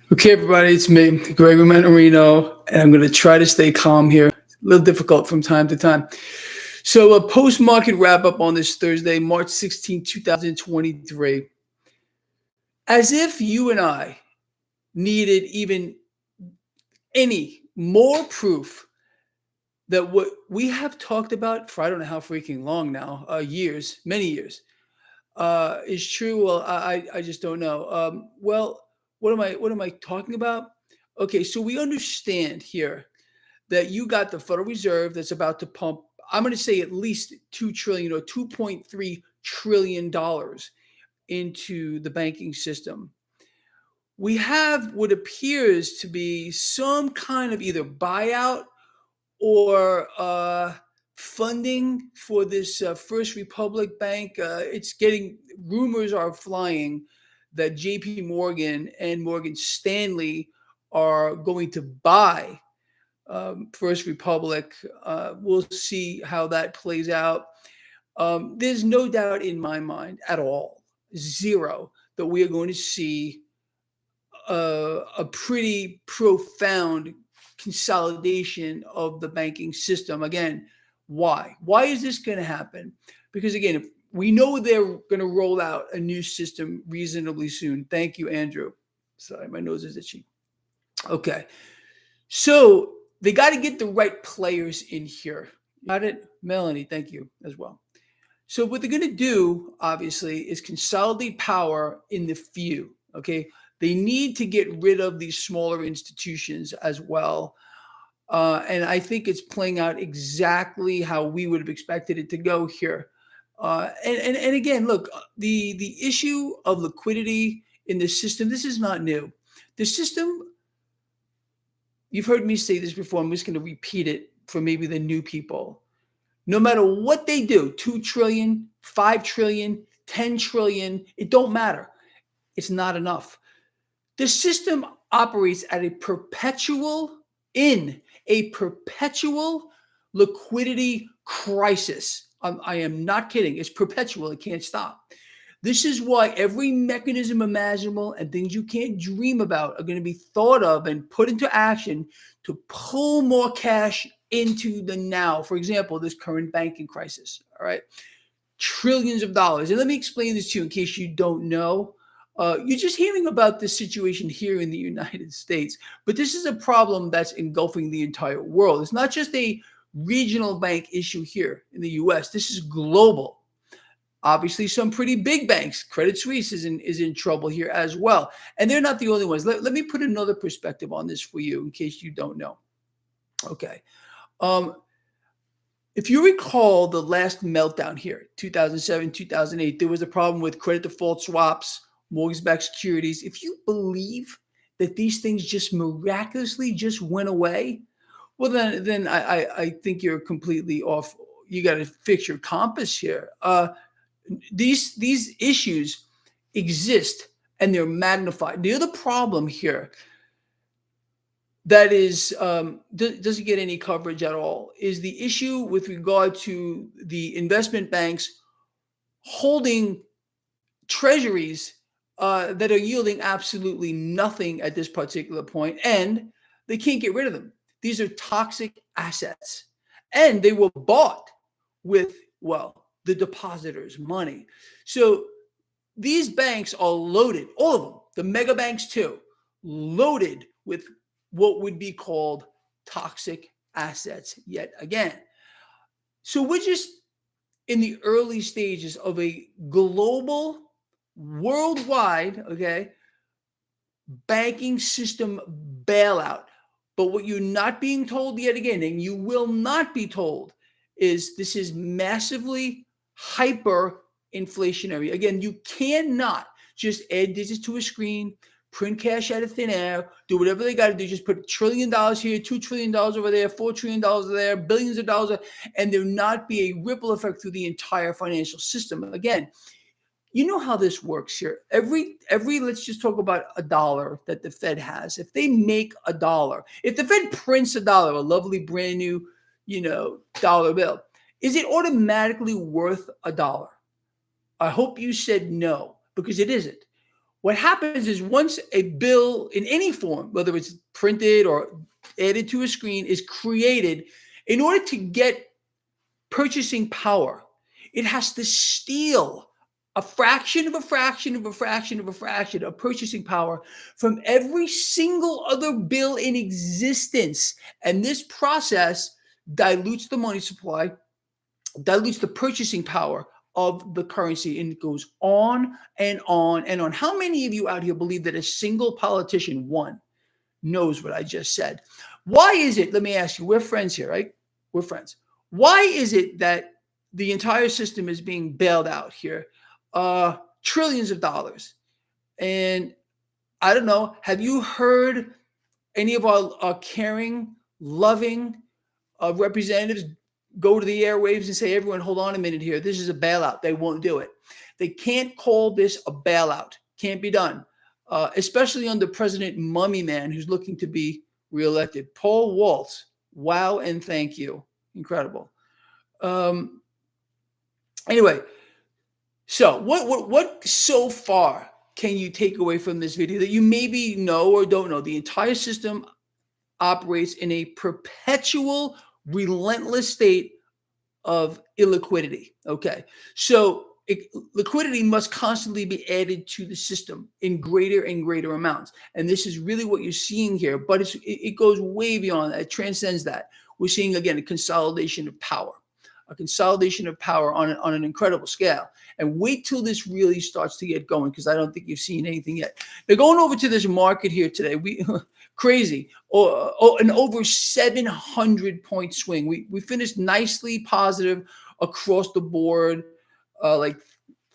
Okay, everybody, it's me, Gregory Mannarino, and I'm going to try to stay calm here. It's a little difficult from time to time. So, a post market wrap up on this Thursday, March 16, 2023. As if you and I needed even any more proof that what we have talked about for I don't know how freaking long now, years, many years, is true. Well, I just don't know. What am I talking about? Okay, so we understand here that you got the Federal Reserve that's about to pump, I'm going to say at least 2 trillion or 2.3 trillion dollars into the banking system. We have what appears to be some kind of either buyout or funding for this First Republic Bank. It's getting, rumors are flying that JP Morgan and Morgan Stanley are going to buy First Republic. We'll see how that plays out. There's no doubt in my mind at all, zero, that we are going to see a pretty profound consolidation of the banking system. Again, why? Why is this going to happen? Because again, if we know they're going to roll out a new system reasonably soon. Thank you, Andrew. Sorry, my nose is itchy. Okay. So they got to get the right players in here. Got it? Melanie, thank you as well. So what they're going to do, obviously, is consolidate power in the few. Okay. They need to get rid of these smaller institutions as well. And I think it's playing out exactly how we would have expected it to go here. And again, look, the issue of liquidity in the system, this is not new. The system, you've heard me say this before, I'm just going to repeat it for maybe the new people. No matter what they do, 2 trillion, 5 trillion, 10 trillion, it don't matter. It's not enough. The system operates at in a perpetual liquidity crisis. I am not kidding. It's perpetual. It can't stop. This is why every mechanism imaginable and things you can't dream about are going to be thought of and put into action to pull more cash into the now. For example, this current banking crisis. All right. Trillions of dollars. And let me explain this to you in case you don't know. You're just hearing about this situation here in the United States, but this is a problem that's engulfing the entire world. It's not just a regional bank issue here in the US. This is global. Obviously, some pretty big banks, Credit Suisse is in trouble here as well. And they're not the only ones. Let me put another perspective on this for you in case you don't know. Okay. If you recall the last meltdown here, 2007, 2008, there was a problem with credit default swaps, mortgage-backed securities. If you believe that these things just miraculously just went away, well, then I think you're completely off. You got to fix your compass here. These issues exist and they're magnified. The other problem here that is doesn't get any coverage at all is the issue with regard to the investment banks holding treasuries that are yielding absolutely nothing at this particular point, and they can't get rid of them. These are toxic assets, and they were bought with, well, the depositors' money. So these banks are loaded, all of them, the mega banks too, loaded with what would be called toxic assets yet again. So we're just in the early stages of a global, worldwide, okay, banking system bailout. But what you're not being told yet again, and you will not be told, is this is massively hyper inflationary. Again, you cannot just add digits to a screen, print cash out of thin air, do whatever they got to do. Just put $1 trillion here, $2 trillion over there, $4 trillion over there, billions of dollars, and there not be a ripple effect through the entire financial system. Again, you know how this works here. Every let's just talk about a dollar that the Fed has. If they make a dollar, if the Fed prints a dollar, a lovely brand new, dollar bill, is it automatically worth a dollar? I hope you said no, because it isn't. What happens is once a bill in any form, whether it's printed or added to a screen, is created, in order to get purchasing power, it has to steal a fraction of a fraction of a fraction of a fraction of purchasing power from every single other bill in existence. And this process dilutes the money supply, dilutes the purchasing power of the currency, and it goes on and on and on. How many of you out here believe that a single politician, one, knows what I just said? Why is it, let me ask you, we're friends here, right? We're friends. Why is it that the entire system is being bailed out here? Trillions of dollars. And I don't know, have you heard any of our caring, loving representatives go to the airwaves and say, everyone, hold on a minute here. This is a bailout. They won't do it. They can't call this a bailout. Can't be done, especially under President Mummy Man, who's looking to be reelected. Paul Waltz, wow and thank you. Incredible. Anyway, so what so far can you take away from this video that you maybe know or don't know? The entire system operates in a perpetual, relentless state of illiquidity. Okay. So liquidity must constantly be added to the system in greater and greater amounts. And this is really what you're seeing here, but it goes way beyond that. It transcends that. We're seeing, again, a consolidation of power on an incredible scale. And wait till this really starts to get going, because I don't think you've seen anything yet. They're going over to this market here today. Crazy. An over 700 point swing. We finished nicely positive across the board, like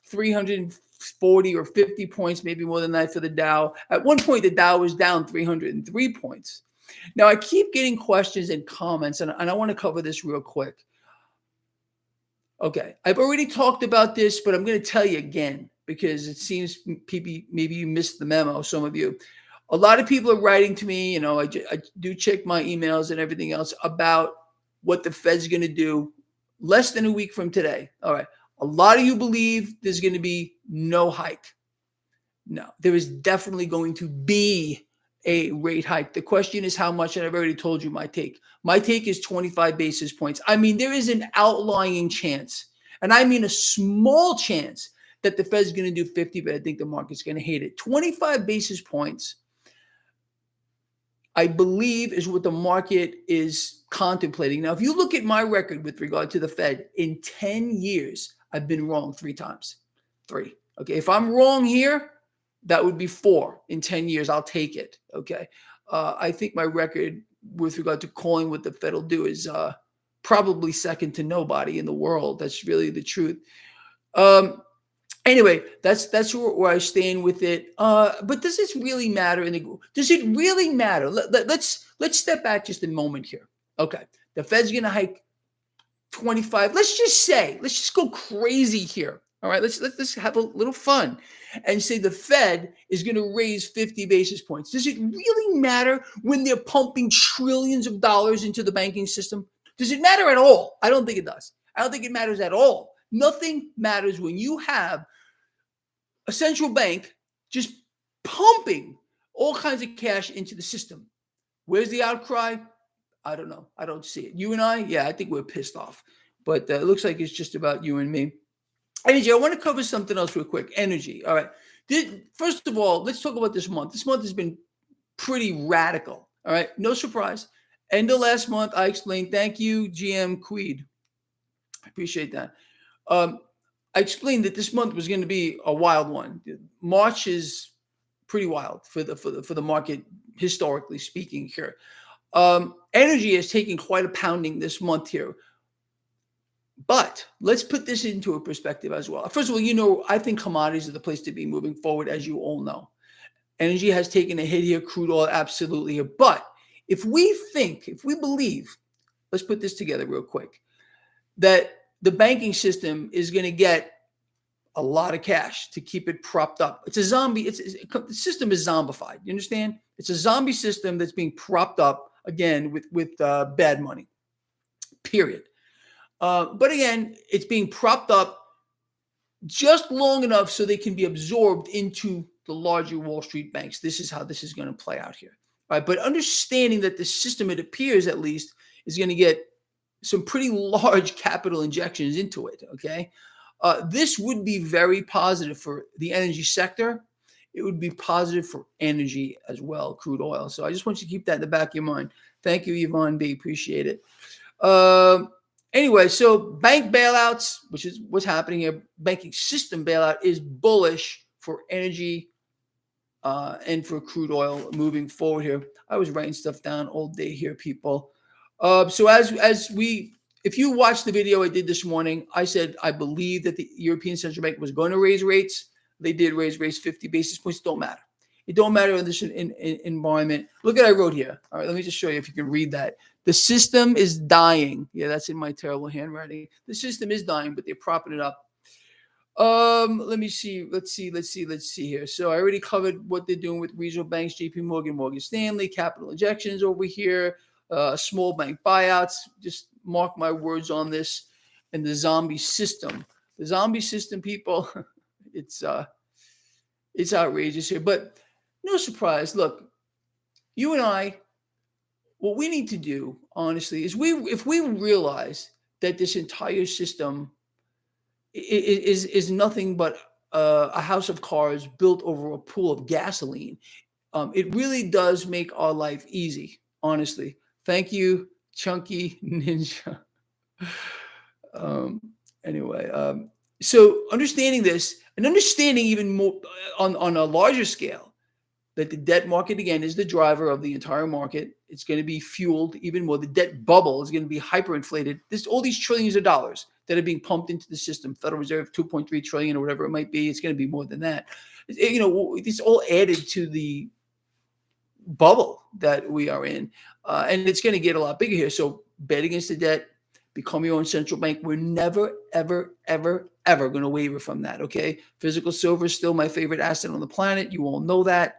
340 or 50 points, maybe more than that for the Dow. At one point, the Dow was down 303 points. Now, I keep getting questions and comments, and I want to cover this real quick. Okay, I've already talked about this, but I'm going to tell you again, because it seems maybe you missed the memo, some of you. A lot of people are writing to me, I do check my emails and everything else about what the Fed's going to do less than a week from today. All right, a lot of you believe there's going to be no hike. No, there is definitely going to be a rate hike. The question is how much, and I've already told you my take. My take is 25 basis points. I mean, there is an outlying chance, and I mean a small chance, that the Fed's going to do 50, but I think the market's going to hate it. 25 basis points, I believe, is what the market is contemplating. Now, if you look at my record with regard to the Fed, in 10 years, I've been wrong 3 times. 3. Okay, if I'm wrong here, that would be 4 in 10 years. I'll take it. Okay. I think my record with regard to calling what the Fed will do is probably second to nobody in the world. That's really the truth. Anyway, that's where I stand with it. But does this really matter? Does it really matter? Let's step back just a moment here. Okay. The Fed's going to hike 25. Let's just go crazy here. All right, let's have a little fun and say the Fed is going to raise 50 basis points. Does it really matter when they're pumping trillions of dollars into the banking system? Does it matter at all? I don't think it does. I don't think it matters at all. Nothing matters when you have a central bank just pumping all kinds of cash into the system. Where's the outcry? I don't know. I don't see it. You and I, yeah, I think we're pissed off. But it looks like it's just about you and me. Energy, I want to cover something else real quick. Energy. All right. First of all, let's talk about this month. This month has been pretty radical. All right. No surprise. End of last month, I explained. Thank you, GM Queed. I appreciate that. I explained that this month was going to be a wild one. March is pretty wild for the market, historically speaking here. Energy is taking quite a pounding this month here. But let's put this into a perspective as well. First of all, I think commodities are the place to be moving forward, as you all know. Energy has taken a hit here, crude oil, absolutely. But if we believe, let's put this together real quick, that the banking system is going to get a lot of cash to keep it propped up. It's a zombie. The system is zombified. You understand? It's a zombie system that's being propped up, again, with bad money, period. But again, it's being propped up just long enough so they can be absorbed into the larger Wall Street banks. This is how this is going to play out here. All right, but understanding that the system, it appears at least, is going to get some pretty large capital injections into it. Okay, this would be very positive for the energy sector. It would be positive for energy as well, crude oil. So I just want you to keep that in the back of your mind. Thank you, Yvonne B. Appreciate it. Anyway, so bank bailouts, which is what's happening here, banking system bailout is bullish for energy and for crude oil moving forward here. I was writing stuff down all day here, people. So if you watched the video I did this morning, I said I believe that the European Central Bank was going to raise rates. They did raise 50 basis points. Don't matter. It don't matter in this environment. Look at what I wrote here. All right, let me just show you if you can read that. The system is dying. Yeah, that's in my terrible handwriting. The system is dying, but they're propping it up. Let me see. Let's see here. So I already covered what they're doing with regional banks, JP Morgan, Morgan Stanley, capital injections over here, small bank buyouts. Just mark my words on this. And the zombie system. The zombie system, people, it's outrageous here. But no surprise. Look, you and I, what we need to do, honestly, is if we realize that this entire system is nothing but a house of cards built over a pool of gasoline, it really does make our life easy, honestly. Thank you, Chunky Ninja. Anyway, so understanding this and understanding even more on a larger scale, that the debt market, again, is the driver of the entire market. It's going to be fueled even more. The debt bubble is going to be hyperinflated. All these trillions of dollars that are being pumped into the system, Federal Reserve, 2.3 trillion or whatever it might be. It's going to be more than that. It's all added to the bubble that we are in. And it's going to get a lot bigger here. So bet against the debt, become your own central bank. We're never, ever, ever, ever going to waver from that. Okay. Physical silver is still my favorite asset on the planet. You all know that.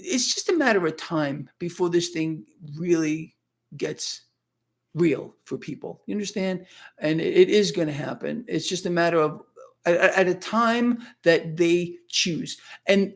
It's just a matter of time before this thing really gets real for people. You understand? And it is going to happen. It's just a matter of at a time that they choose. And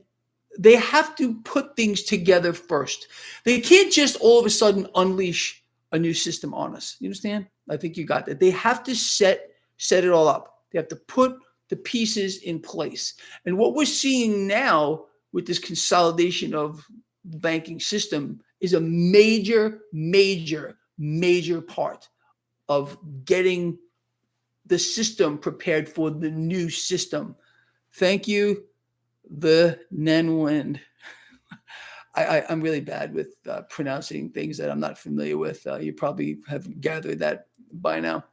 they have to put things together first. They can't just all of a sudden unleash a new system on us. You understand? I think you got that. They have to set it all up. They have to put the pieces in place. And what we're seeing now with this consolidation of the banking system is a major, major, major part of getting the system prepared for the new system. Thank you, the Nenwind. I'm really bad with pronouncing things that I'm not familiar with. You probably have gathered that by now.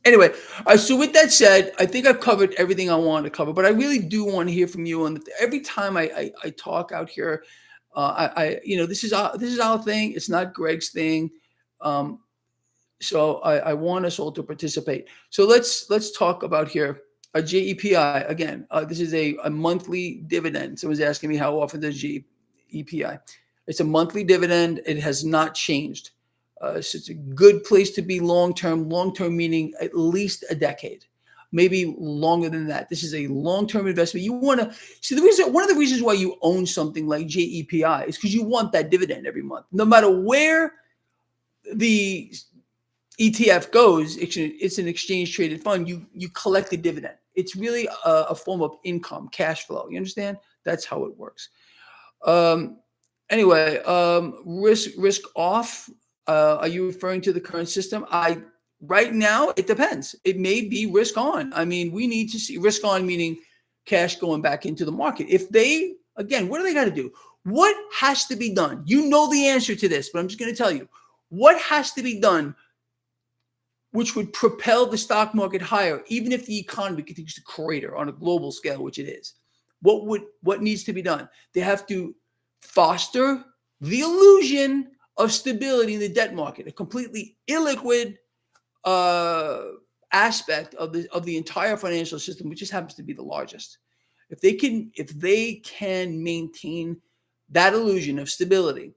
Anyway, so with that said, I think I've covered everything I wanted to cover, but I really do want to hear from you. And every time I talk out here, this is our thing. It's not Greg's thing. So I want us all to participate. So let's talk about here a JEPI again. This is a monthly dividend. Someone's asking me how often does JEPI? It's a monthly dividend. It has not changed. So it's a good place to be long-term meaning at least a decade, maybe longer than that. This is a long-term investment. You want to see one of the reasons why you own something like JEPI is because you want that dividend every month. No matter where the ETF goes, it's an exchange traded fund. You collect a dividend. It's really a form of income, cash flow. You understand? That's how it works. Anyway, risk off. Are you referring to the current system? Right now, it depends. It may be risk on. I mean, we need to see risk on, meaning cash going back into the market. If they, again, what do they got to do? What has to be done? You know the answer to this, but I'm just going to tell you what has to be done, which would propel the stock market higher, even if the economy continues to crater on a global scale, which it is. What needs to be done? They have to foster the illusion of stability in the debt market, a completely illiquid aspect of the entire financial system, which just happens to be the largest. If they can maintain that illusion of stability,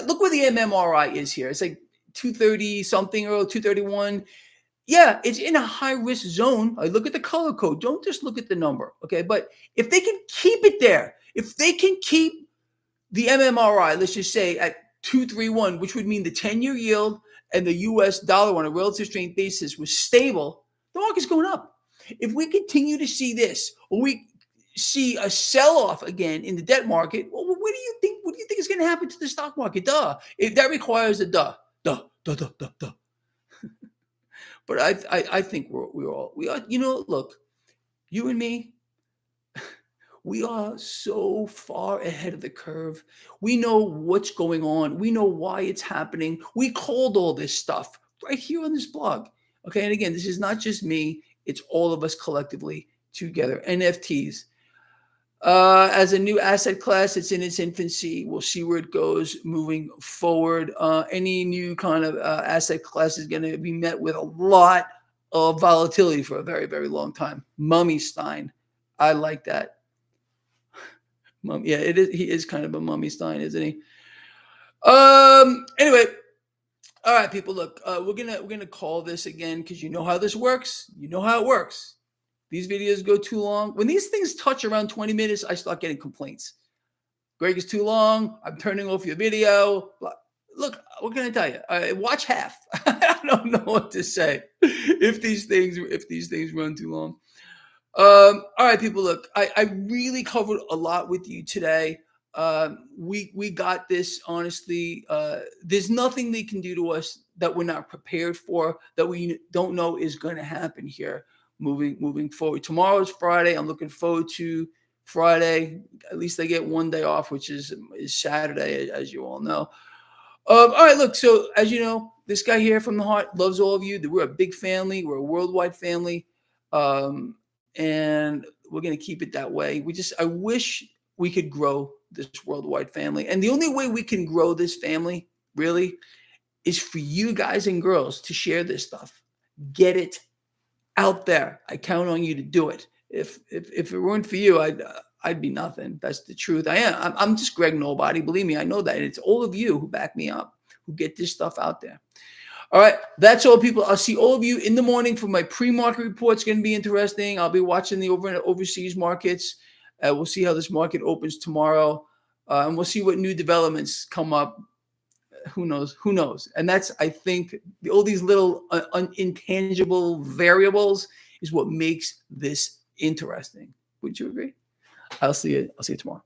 look where the MMRI is here. It's like 230 something or 231. Yeah, it's in a high risk zone. I look at the color code. Don't just look at the number. Okay. But if they can keep it there, if they can keep the MMRI, let's just say at 231, which would mean the 10-year yield and the US dollar on a relative strength basis was stable, the market's going up. If we continue to see this, or we see a sell-off again in the debt market, well, what do you think is going to happen to the stock market? Duh. That requires a duh. Duh, duh, duh, duh, duh. But I think we are, look, you and me, we are so far ahead of the curve. We know what's going on. We know why it's happening. We called all this stuff right here on this blog. Okay. And again, this is not just me, it's all of us collectively together. NFTs. As a new asset class, it's in its infancy. We'll see where it goes moving forward. Any new kind of asset class is going to be met with a lot of volatility for a very, very long time. Mummy Stein. I like that. Yeah, it is. He is kind of a Mummy Stein, isn't he? Anyway, all right, people. Look, we're gonna call this again because you know how this works. You know how it works. These videos go too long. When these things touch around 20 minutes, I start getting complaints. Greg is too long. I'm turning off your video. Look, what can I tell you? Watch half. I don't know what to say if these things run too long. All right, people. Look, I really covered a lot with you today. We got this. Honestly, there's nothing they can do to us that we're not prepared for, that we don't know is going to happen here moving forward. Tomorrow is Friday. I'm looking forward to Friday. At least I get one day off, which is Saturday, as you all know. All right, look. So as you know, this guy here from the heart loves all of you. We're a big family. We're a worldwide family. And we're going to keep it that way. I wish we could grow this worldwide family. And the only way we can grow this family really is for you guys and girls to share this stuff. Get it out there. I count on you to do it. If it weren't for you, I'd be nothing. That's the truth. I'm just Greg Nobody. Believe me, I know that. And it's all of you who back me up, who get this stuff out there. All right, that's all, people. I'll see all of you in the morning for my pre-market report. It's going to be interesting. I'll be watching the overseas markets. We'll see how this market opens tomorrow, and we'll see what new developments come up. Who knows? Who knows? And that's, I think, all these little intangible variables is what makes this interesting. Would you agree? I'll see you tomorrow.